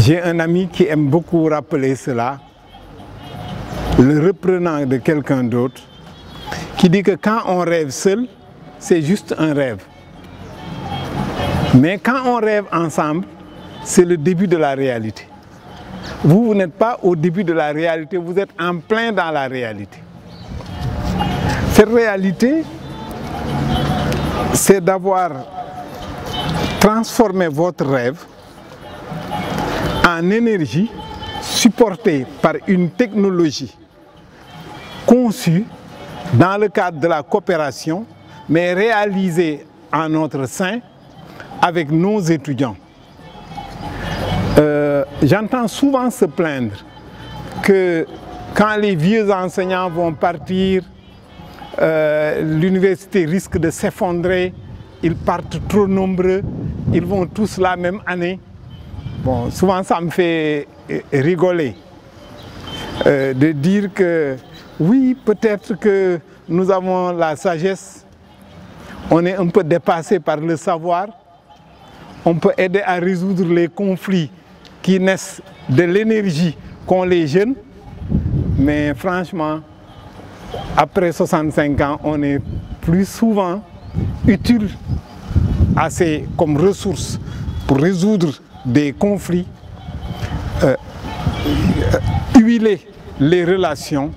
J'ai un ami qui aime beaucoup rappeler cela, le reprenant de quelqu'un d'autre, qui dit que quand on rêve seul, c'est juste un rêve. Mais quand on rêve ensemble, c'est le début de la réalité. Vous n'êtes pas au début de la réalité, vous êtes en plein dans la réalité. Cette réalité, c'est d'avoir transformé votre rêve en énergie supportée par une technologie conçue dans le cadre de la coopération, mais réalisée en notre sein avec nos étudiants. J'entends souvent se plaindre que quand les vieux enseignants vont partir, l'université risque de s'effondrer, ils partent trop nombreux, ils vont tous la même année. Bon, souvent ça me fait rigoler de dire que oui, peut-être que nous avons la sagesse, on est un peu dépassé par le savoir, on peut aider à résoudre les conflits qui naissent de l'énergie qu'ont les jeunes, mais franchement, après 65 ans, on est plus souvent utile assez comme ressource pour résoudre des conflits, huiler les relations,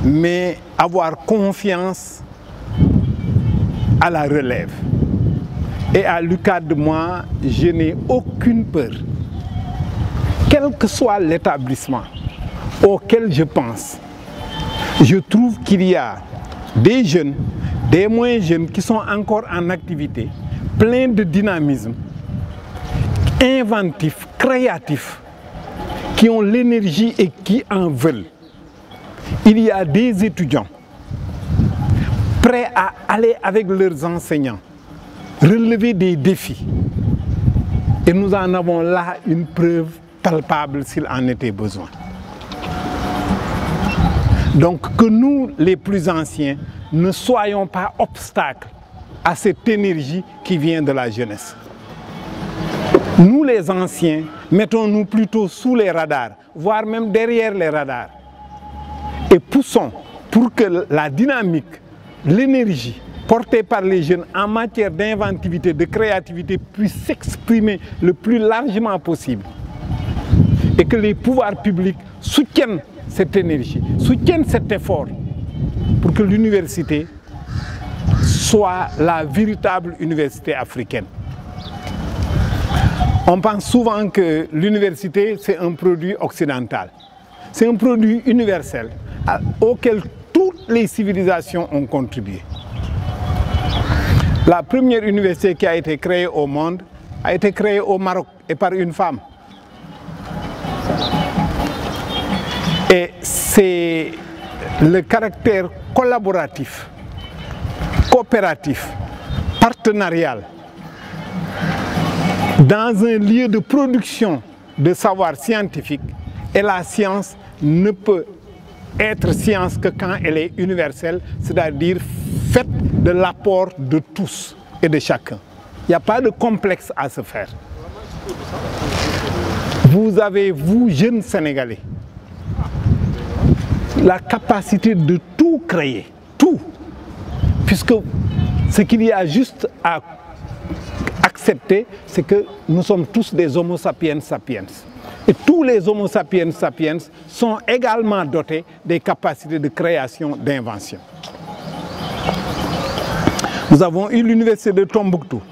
mais avoir confiance à la relève. Et à l'UCAD, moi, je n'ai aucune peur, quel que soit l'établissement auquel je pense. Je trouve qu'il y a des jeunes, des moins jeunes qui sont encore en activité, pleins de dynamisme, inventifs, créatifs, qui ont l'énergie et qui en veulent. Il y a des étudiants prêts à aller avec leurs enseignants, relever des défis. Et nous en avons là une preuve palpable s'il en était besoin. Donc que nous, les plus anciens, ne soyons pas obstacles à cette énergie qui vient de la jeunesse. Nous, les anciens, mettons-nous plutôt sous les radars, voire même derrière les radars, et poussons pour que la dynamique, l'énergie portée par les jeunes en matière d'inventivité, de créativité puisse s'exprimer le plus largement possible. Et que les pouvoirs publics soutiennent cette énergie, soutiennent cet effort pour que l'université soit la véritable université africaine. On pense souvent que l'université, c'est un produit occidental. C'est un produit universel auquel toutes les civilisations ont contribué. La première université qui a été créée au monde a été créée au Maroc et par une femme. Et c'est le caractère collaboratif, coopératif, partenarial, dans un lieu de production de savoir scientifique, et la science ne peut être science que quand elle est universelle, c'est-à-dire faite de l'apport de tous et de chacun. Il n'y a pas de complexe à se faire. Vous avez, vous, jeunes Sénégalais, la capacité de tout créer, tout, puisque ce qu'il y a juste à accepter, c'est que nous sommes tous des Homo sapiens sapiens. Et tous les Homo sapiens sapiens sont également dotés des capacités de création, d'invention. Nous avons eu l'université de Tombouctou,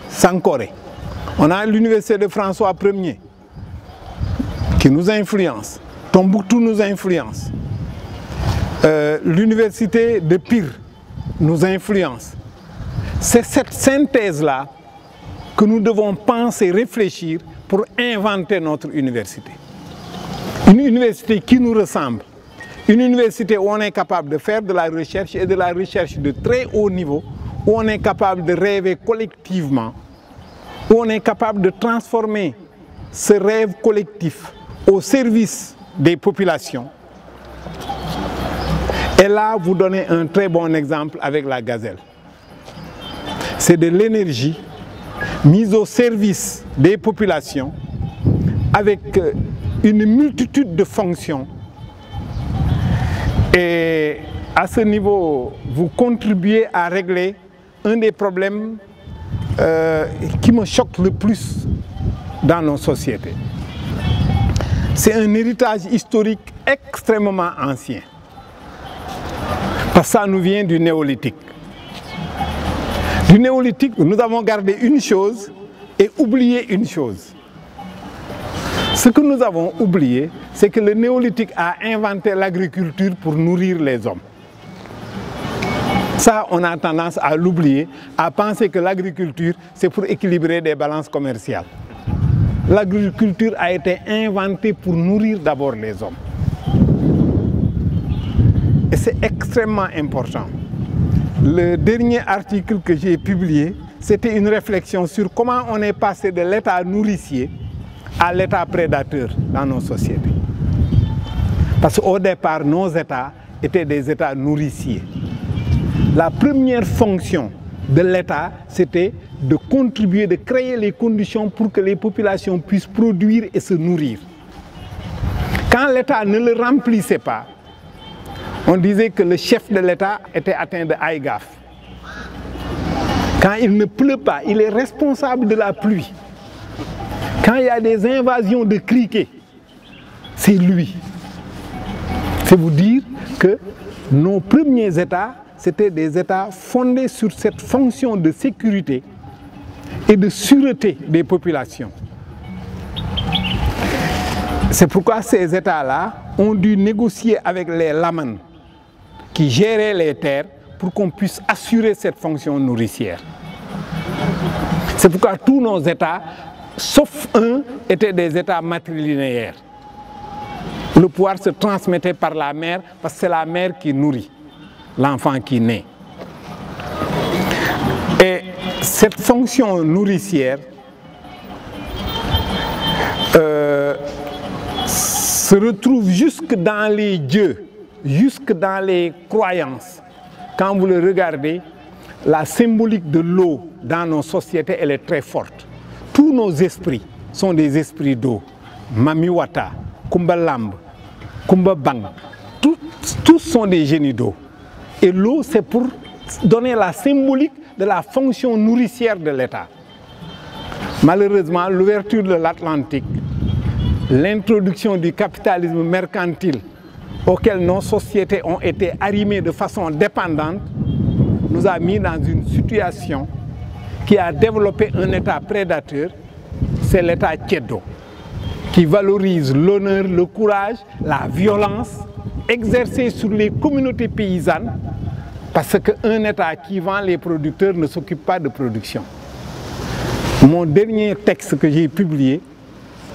Sankoré. On a l'université de François Ier, qui nous influence. Tombouctou nous influence. L'université de Pire nous influence. C'est cette synthèse-là que nous devons penser, réfléchir pour inventer notre université. Une université qui nous ressemble. Une université où on est capable de faire de la recherche et de la recherche de très haut niveau, où on est capable de rêver collectivement, où on est capable de transformer ce rêve collectif au service des populations. Et là, vous donnez un très bon exemple avec la Gazelle. C'est de l'énergie, mise au service des populations avec une multitude de fonctions. Et à ce niveau, vous contribuez à régler un des problèmes qui me choque le plus dans nos sociétés. C'est un héritage historique extrêmement ancien. Parce que ça nous vient du néolithique. Du néolithique, nous avons gardé une chose et oublié une chose. Ce que nous avons oublié, c'est que le néolithique a inventé l'agriculture pour nourrir les hommes. Ça, on a tendance à l'oublier, à penser que l'agriculture, c'est pour équilibrer des balances commerciales. L'agriculture a été inventée pour nourrir d'abord les hommes. Et c'est extrêmement important. Le dernier article que j'ai publié, c'était une réflexion sur comment on est passé de l'état nourricier à l'état prédateur dans nos sociétés. Parce qu'au départ, nos états étaient des états nourriciers. La première fonction de l'état, c'était de contribuer, de créer les conditions pour que les populations puissent produire et se nourrir. Quand l'état ne le remplissait pas, on disait que le chef de l'état était atteint de haïgaf. Quand il ne pleut pas, il est responsable de la pluie. Quand il y a des invasions de criquets, c'est lui. C'est vous dire que nos premiers États, c'était des États fondés sur cette fonction de sécurité et de sûreté des populations. C'est pourquoi ces États-là ont dû négocier avec les lamans qui géraient les terres pour qu'on puisse assurer cette fonction nourricière. C'est pourquoi tous nos États, sauf un, étaient des États matrilinéaires. Le pouvoir se transmettait par la mère parce que c'est la mère qui nourrit l'enfant qui naît. Et cette fonction nourricière se retrouve jusque dans les dieux, jusque dans les croyances. Quand vous le regardez, la symbolique de l'eau dans nos sociétés, elle est très forte. Tous nos esprits sont des esprits d'eau. Mamiwata, Kumbalamb, Kumbabang, tous sont des génies d'eau. Et l'eau, c'est pour donner la symbolique de la fonction nourricière de l'État. Malheureusement, l'ouverture de l'Atlantique, l'introduction du capitalisme mercantile auquel nos sociétés ont été arrimées de façon dépendante, nous a mis dans une situation qui a développé un État prédateur, c'est l'État Tchédo, qui valorise l'honneur, le courage, la violence exercée sur les communautés paysannes, parce qu'un État qui vend les producteurs ne s'occupe pas de production. Mon dernier texte que j'ai publié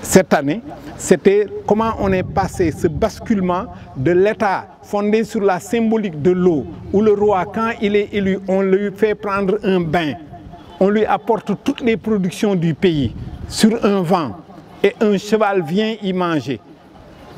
cette année, c'était comment on est passé ce basculement de l'État fondé sur la symbolique de l'eau, où le roi, quand il est élu, on lui fait prendre un bain, on lui apporte toutes les productions du pays sur un vent, et un cheval vient y manger.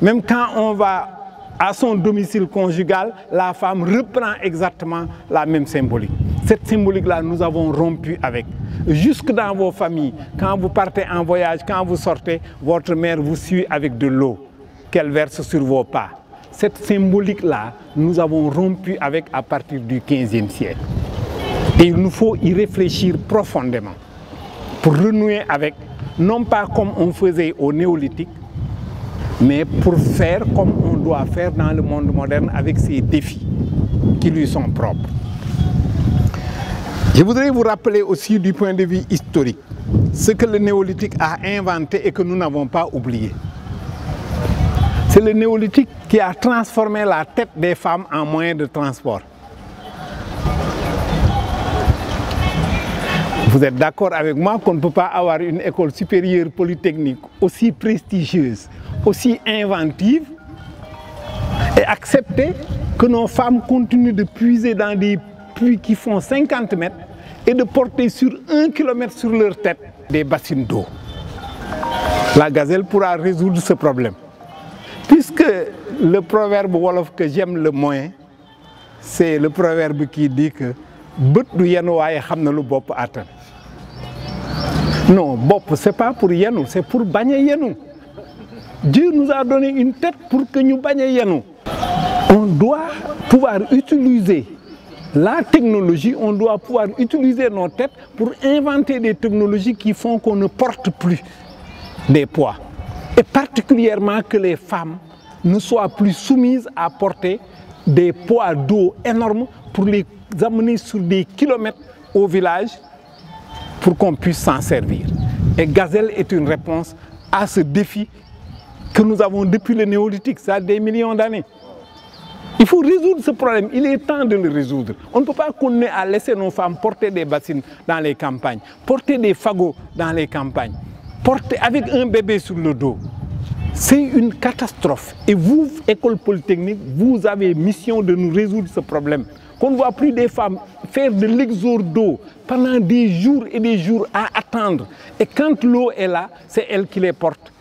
Même quand on va à son domicile conjugal, la femme reprend exactement la même symbolique. Cette symbolique-là, nous avons rompu avec. Jusque dans vos familles, quand vous partez en voyage, quand vous sortez, votre mère vous suit avec de l'eau qu'elle verse sur vos pas. Cette symbolique-là, nous avons rompu avec à partir du XVe siècle. Et il nous faut y réfléchir profondément pour renouer avec, non pas comme on faisait au néolithique, mais pour faire comme on doit faire dans le monde moderne avec ses défis qui lui sont propres. Je voudrais vous rappeler aussi du point de vue historique ce que le néolithique a inventé et que nous n'avons pas oublié. C'est le néolithique qui a transformé la tête des femmes en moyen de transport. Vous êtes d'accord avec moi qu'on ne peut pas avoir une école supérieure polytechnique aussi prestigieuse, aussi inventive et accepter que nos femmes continuent de puiser dans des puits qui font 50 mètres et de porter sur 1 kilomètre sur leur tête des bassines d'eau. La gazelle pourra résoudre ce problème. Puisque le proverbe wolof que j'aime le moins, c'est le proverbe qui dit que « bët du yenn waaye xam na lu bopp attan ». Non, Bop, ce n'est pas pour Yanou, c'est pour bagner Yanou. Dieu nous a donné une tête pour que nous bagnions Yanou. On doit pouvoir utiliser la technologie, on doit pouvoir utiliser nos têtes pour inventer des technologies qui font qu'on ne porte plus des poids. Et particulièrement que les femmes ne soient plus soumises à porter des poids d'eau énormes pour les amener sur des kilomètres au village pour qu'on puisse s'en servir. Et Gazelle est une réponse à ce défi que nous avons depuis le néolithique, ça a des millions d'années. Il faut résoudre ce problème, il est temps de le résoudre. On ne peut pas continuer à laisser nos femmes porter des bassines dans les campagnes, porter des fagots dans les campagnes, porter avec un bébé sur le dos. C'est une catastrophe. Et vous, École Polytechnique, vous avez mission de nous résoudre ce problème. Qu'on ne voit plus des femmes faire de l'exorde d'eau pendant des jours et des jours à attendre. Et quand l'eau est là, c'est elle qui les porte.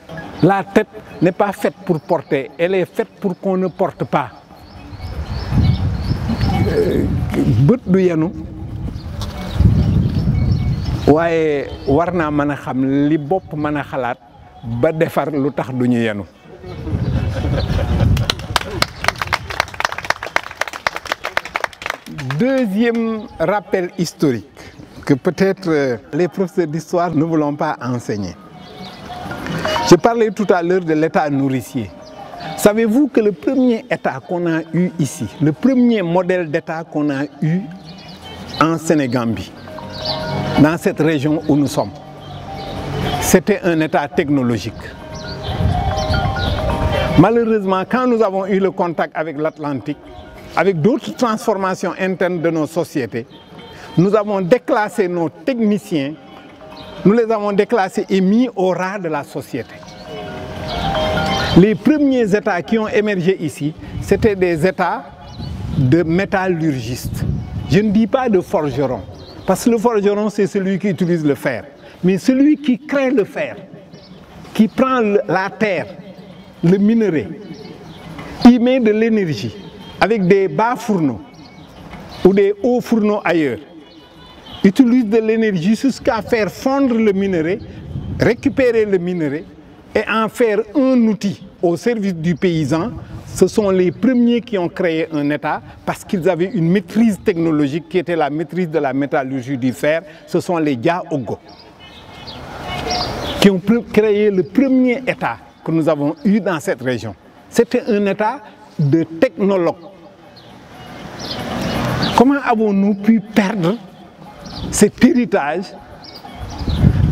La tête n'est pas faite pour porter, elle est faite pour qu'on ne porte pas. Bët du yenu waaye war naa mën a xam li bopp mën a xalaat ba defar lu tax du ñu yenu. Deuxième rappel historique que peut-être les professeurs d'histoire ne voulons pas enseigner. Je parlais tout à l'heure de l'État nourricier. Savez-vous que le premier État qu'on a eu ici, le premier modèle d'État qu'on a eu en Sénégambie, dans cette région où nous sommes, c'était un État technologique. Malheureusement, quand nous avons eu le contact avec l'Atlantique, avec d'autres transformations internes de nos sociétés, nous avons déclassé nos techniciens, nous les avons déclassés et mis au ras de la société. Les premiers États qui ont émergé ici, c'était des États de métallurgistes. Je ne dis pas de forgerons, parce que le forgeron, c'est celui qui utilise le fer. Mais celui qui crée le fer, qui prend la terre, le minerai, il met de l'énergie avec des bas fourneaux ou des hauts fourneaux ailleurs, utilise de l'énergie jusqu'à faire fondre le minerai, récupérer le minerai et en faire un outil au service du paysan. Ce sont les premiers qui ont créé un État parce qu'ils avaient une maîtrise technologique qui était la maîtrise de la métallurgie du fer. Ce sont les Diaogo qui ont créé le premier État que nous avons eu dans cette région. C'était un État de technologues. Comment avons-nous pu perdre cet héritage?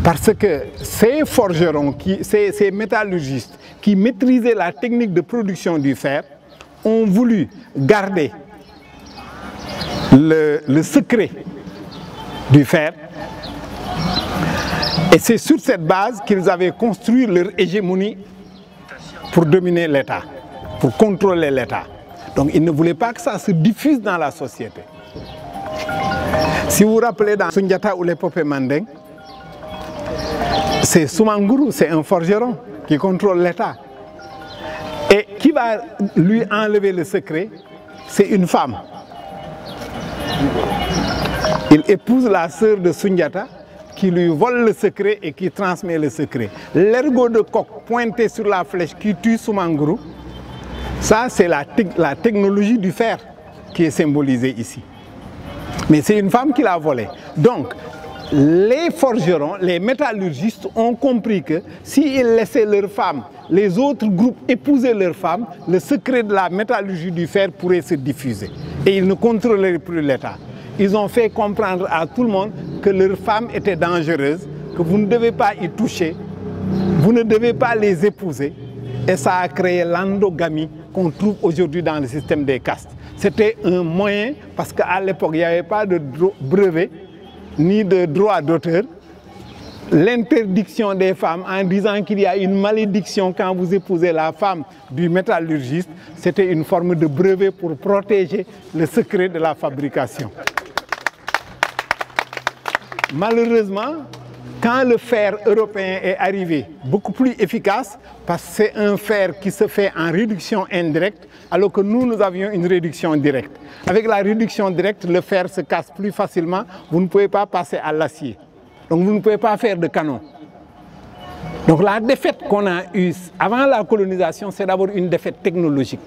Parce que ces forgerons, ces métallurgistes qui maîtrisaient la technique de production du fer ont voulu garder le secret du fer. Et c'est sur cette base qu'ils avaient construit leur hégémonie pour dominer l'État, pour contrôler l'État. Donc ils ne voulaient pas que ça se diffuse dans la société. Si vous vous rappelez dans Sundiata ou les Popé Mandeng, c'est Soumanguru, c'est un forgeron qui contrôle l'État. Et qui va lui enlever le secret? C'est une femme. Il épouse la sœur de Sundiata qui lui vole le secret et qui transmet le secret. L'ergot de coq pointé sur la flèche qui tue Soumanguru, ça c'est la technologie du fer qui est symbolisée ici. Mais c'est une femme qui l'a volé. Donc, les forgerons, les métallurgistes ont compris que s'ils laissaient leurs femmes, les autres groupes épouser leurs femmes, le secret de la métallurgie du fer pourrait se diffuser. Et ils ne contrôleraient plus l'État. Ils ont fait comprendre à tout le monde que leurs femmes étaient dangereuses, que vous ne devez pas y toucher, vous ne devez pas les épouser. Et ça a créé l'endogamie qu'on trouve aujourd'hui dans le système des castes. C'était un moyen, parce qu'à l'époque, il n'y avait pas de brevet, ni de droit d'auteur. L'interdiction des femmes en disant qu'il y a une malédiction quand vous épousez la femme du métallurgiste, c'était une forme de brevet pour protéger le secret de la fabrication. Malheureusement, quand le fer européen est arrivé, beaucoup plus efficace, parce que c'est un fer qui se fait en réduction indirecte, alors que nous avions une réduction directe. Avec la réduction directe, le fer se casse plus facilement, vous ne pouvez pas passer à l'acier. Donc vous ne pouvez pas faire de canon. Donc la défaite qu'on a eue avant la colonisation, c'est d'abord une défaite technologique.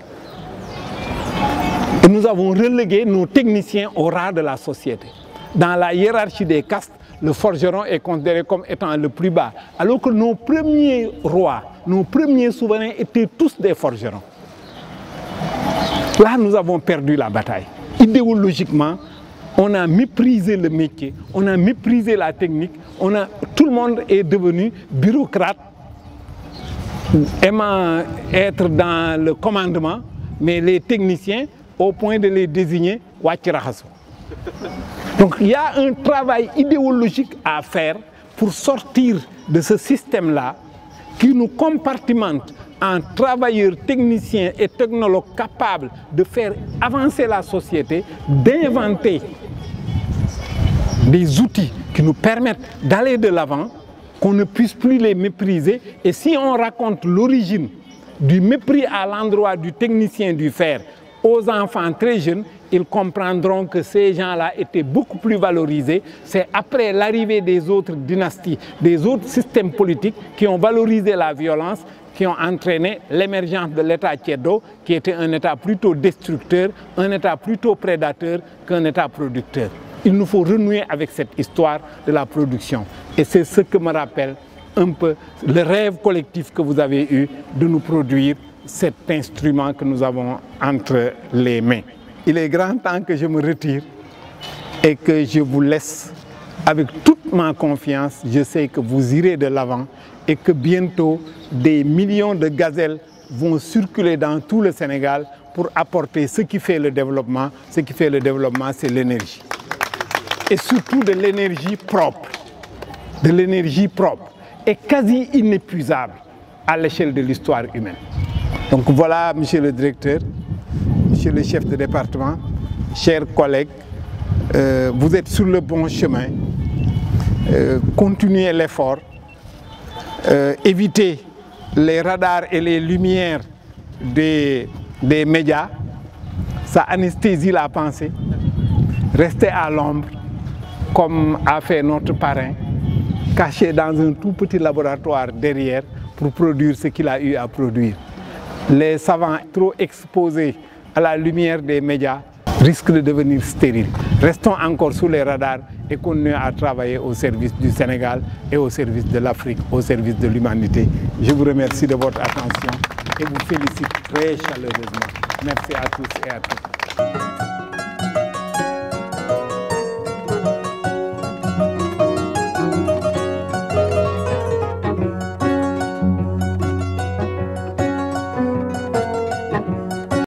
Et nous avons relégué nos techniciens au ras de la société. Dans la hiérarchie des castes, le forgeron est considéré comme étant le plus bas, alors que nos premiers rois, nos premiers souverains étaient tous des forgerons. Là, nous avons perdu la bataille. Idéologiquement, on a méprisé le métier, on a méprisé la technique, tout le monde est devenu bureaucrate, aimant être dans le commandement, mais les techniciens, au point de les désigner, Wachirahasu. Donc il y a un travail idéologique à faire pour sortir de ce système-là qui nous compartimente en travailleurs, techniciens et technologues capables de faire avancer la société, d'inventer des outils qui nous permettent d'aller de l'avant, qu'on ne puisse plus les mépriser. Et si on raconte l'origine du mépris à l'endroit du technicien du fer aux enfants très jeunes, ils comprendront que ces gens-là étaient beaucoup plus valorisés. C'est après l'arrivée des autres dynasties, des autres systèmes politiques qui ont valorisé la violence, qui ont entraîné l'émergence de l'État Tiédo, qui était un État plutôt destructeur, un État plutôt prédateur qu'un État producteur. Il nous faut renouer avec cette histoire de la production. Et c'est ce que me rappelle un peu le rêve collectif que vous avez eu de nous produire cet instrument que nous avons entre les mains. Il est grand temps que je me retire et que je vous laisse avec toute ma confiance. Je sais que vous irez de l'avant et que bientôt des millions de gazelles vont circuler dans tout le Sénégal pour apporter ce qui fait le développement. Ce qui fait le développement, c'est l'énergie. Et surtout de l'énergie propre. De l'énergie propre et quasi inépuisable à l'échelle de l'histoire humaine. Donc voilà, monsieur le directeur, monsieur le chef de département, chers collègues, vous êtes sur le bon chemin. Continuez l'effort, évitez les radars et les lumières des médias, ça anesthésie la pensée. Restez à l'ombre, comme a fait notre parrain, caché dans un tout petit laboratoire derrière pour produire ce qu'il a eu à produire. Les savants trop exposés à la lumière des médias risquent de devenir stériles. Restons encore sous les radars et continuons à travailler au service du Sénégal et au service de l'Afrique, au service de l'humanité. Je vous remercie de votre attention et vous félicite très chaleureusement. Merci à tous et à toutes.